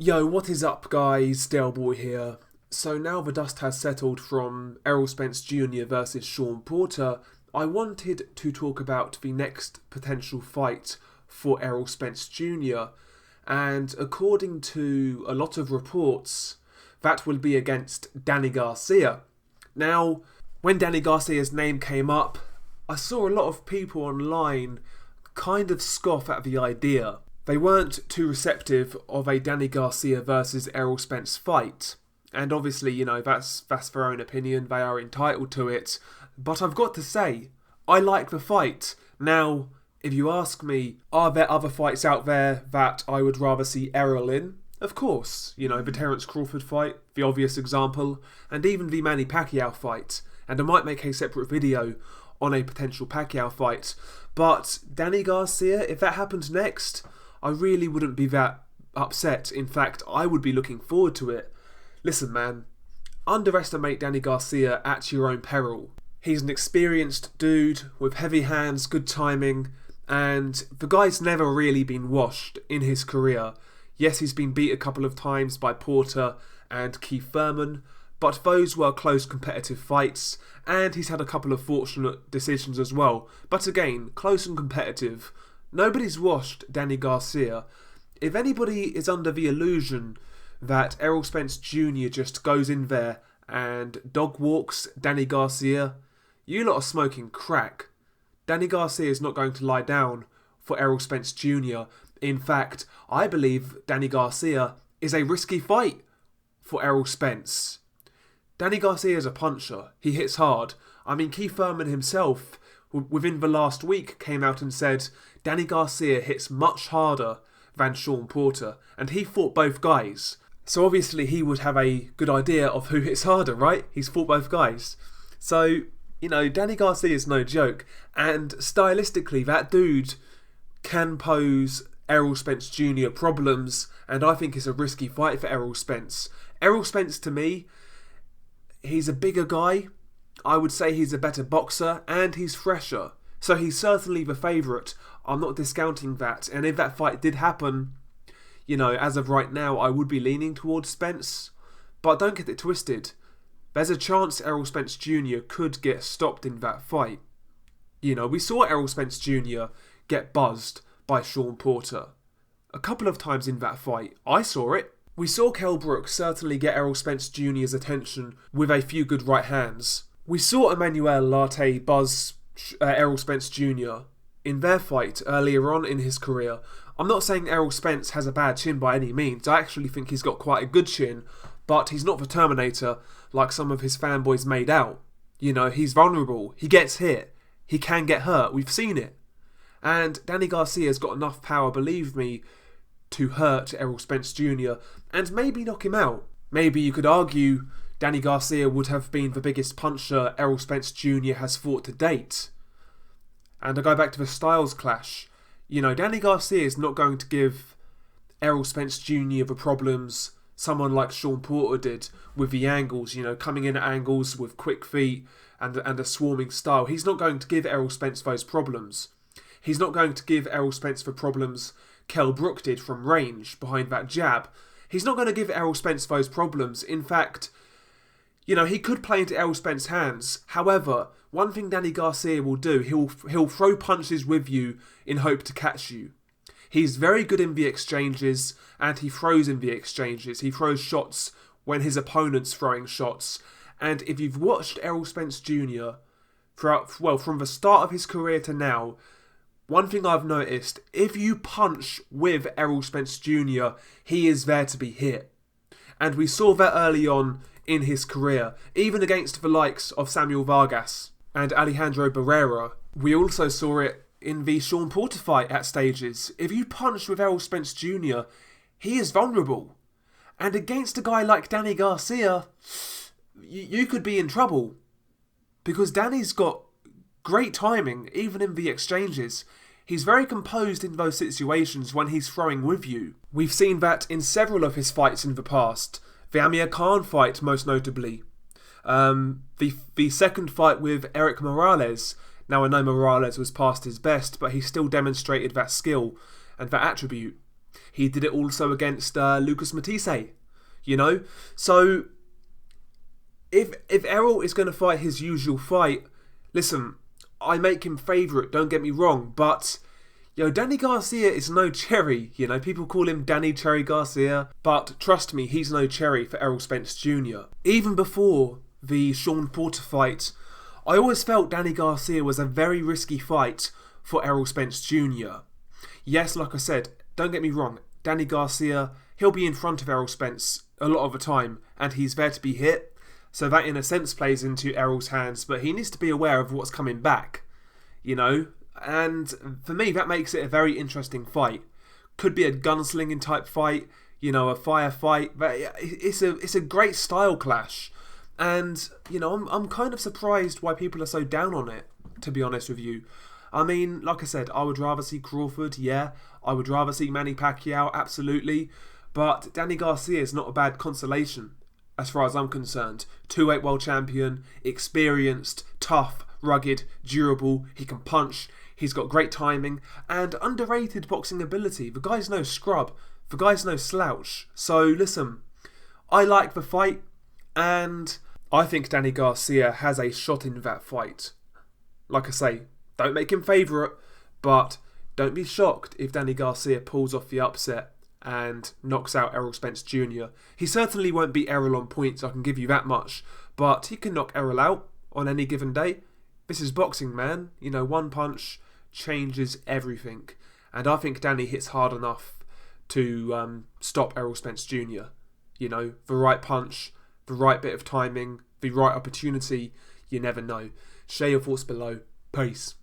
Yo, what is up, guys? Dale Boy here. So now the dust has settled from Errol Spence Jr. versus Sean Porter, I wanted to talk about the next potential fight for Errol Spence Jr. And according to a lot of reports, that will be against Danny Garcia. Now, when Danny Garcia's name came up, I saw a lot of people online kind of scoff at the idea. They weren't too receptive of a Danny Garcia versus Errol Spence fight. And obviously, that's their own opinion, they are entitled to it. But I've got to say, I like the fight. Now, if you ask me, are there other fights out there that I would rather see Errol in? Of course, the Terence Crawford fight, the obvious example, and even the Manny Pacquiao fight. And I might make a separate video on a potential Pacquiao fight. But Danny Garcia, if that happens next, I really wouldn't be that upset. In fact, I would be looking forward to it. Listen, man, underestimate Danny Garcia at your own peril. He's an experienced dude with heavy hands, good timing, and the guy's never really been washed in his career. Yes, he's been beat a couple of times by Porter and Keith Thurman, but those were close competitive fights, and he's had a couple of fortunate decisions as well. But again, close and competitive. Nobody's washed Danny Garcia. If anybody is under the illusion that Errol Spence Jr. just goes in there and dog walks Danny Garcia, you lot are smoking crack. Danny Garcia is not going to lie down for Errol Spence Jr. In fact, I believe Danny Garcia is a risky fight for Errol Spence. Danny Garcia is a puncher. He hits hard. I mean, Keith Thurman himself, within the last week, came out and said Danny Garcia hits much harder than Sean Porter, and he fought both guys. So obviously he would have a good idea of who hits harder, right? He's fought both guys. So, Danny Garcia is no joke, and stylistically that dude can pose Errol Spence Jr. problems, and I think it's a risky fight for Errol Spence. Errol Spence, to me, he's a bigger guy. I would say he's a better boxer, and he's fresher. So he's certainly the favourite. I'm not discounting that. And if that fight did happen, as of right now, I would be leaning towards Spence. But don't get it twisted. There's a chance Errol Spence Jr. could get stopped in that fight. We saw Errol Spence Jr. get buzzed by Sean Porter a couple of times in that fight. I saw it. We saw Kell Brook certainly get Errol Spence Jr.'s attention with a few good right hands. We saw Emmanuel Latte buzz Errol Spence Jr. in their fight earlier on in his career. I'm not saying Errol Spence has a bad chin by any means. I actually think he's got quite a good chin, but he's not the Terminator like some of his fanboys made out. He's vulnerable. He gets hit. He can get hurt. We've seen it. And Danny Garcia's got enough power, believe me, to hurt Errol Spence Jr. and maybe knock him out. Maybe you could argue Danny Garcia would have been the biggest puncher Errol Spence Jr. has fought to date. And I go back to the styles clash. Danny Garcia is not going to give Errol Spence Jr. the problems someone like Sean Porter did with the angles, coming in at angles with quick feet and a swarming style. He's not going to give Errol Spence those problems. He's not going to give Errol Spence the problems Kell Brook did from range behind that jab. He's not going to give Errol Spence those problems. In fact, he could play into Errol Spence's hands. However, one thing Danny Garcia will do, he'll throw punches with you in hope to catch you. He's very good in the exchanges, and he throws in the exchanges. He throws shots when his opponent's throwing shots. And if you've watched Errol Spence Jr. from the start of his career to now, one thing I've noticed, if you punch with Errol Spence Jr., he is there to be hit. And we saw that early on in his career, even against the likes of Samuel Vargas and Alejandro Barrera. We also saw it in the Sean Porter fight at stages. If you punch with Errol Spence Jr., he is vulnerable. And against a guy like Danny Garcia, you could be in trouble. Because Danny's got great timing, even in the exchanges. He's very composed in those situations when he's throwing with you. We've seen that in several of his fights in the past. The Amir Khan fight, most notably. The second fight with Eric Morales. Now, I know Morales was past his best, but he still demonstrated that skill and that attribute. He did it also against Lucas Matisse, you know? So, if Errol is going to fight his usual fight, listen, I make him favourite, don't get me wrong, but, Danny Garcia is no cherry, people call him Danny Cherry Garcia, but trust me, he's no cherry for Errol Spence Jr. Even before the Sean Porter fight, I always felt Danny Garcia was a very risky fight for Errol Spence Jr. Yes, like I said, don't get me wrong, Danny Garcia, he'll be in front of Errol Spence a lot of the time, and he's there to be hit, so that in a sense plays into Errol's hands, but he needs to be aware of what's coming back, and for me that makes it a very interesting fight. Could be a gunslinging type fight, a firefight, but it's a great style clash. And, I'm kind of surprised why people are so down on it, to be honest with you. I mean, like I said, I would rather see Crawford, yeah. I would rather see Manny Pacquiao, absolutely. But Danny Garcia is not a bad consolation, as far as I'm concerned. 2-weight world champion, experienced, tough, rugged, durable. He can punch. He's got great timing and underrated boxing ability. The guy's no scrub. The guy's no slouch. So, listen, I like the fight, and I think Danny Garcia has a shot in that fight. Like I say, don't make him favourite, but don't be shocked if Danny Garcia pulls off the upset and knocks out Errol Spence Jr. He certainly won't beat Errol on points, I can give you that much, but he can knock Errol out on any given day. This is boxing, man. One punch changes everything. And I think Danny hits hard enough to stop Errol Spence Jr. The right punch, the right bit of timing, the right opportunity, you never know. Share your thoughts below. Peace.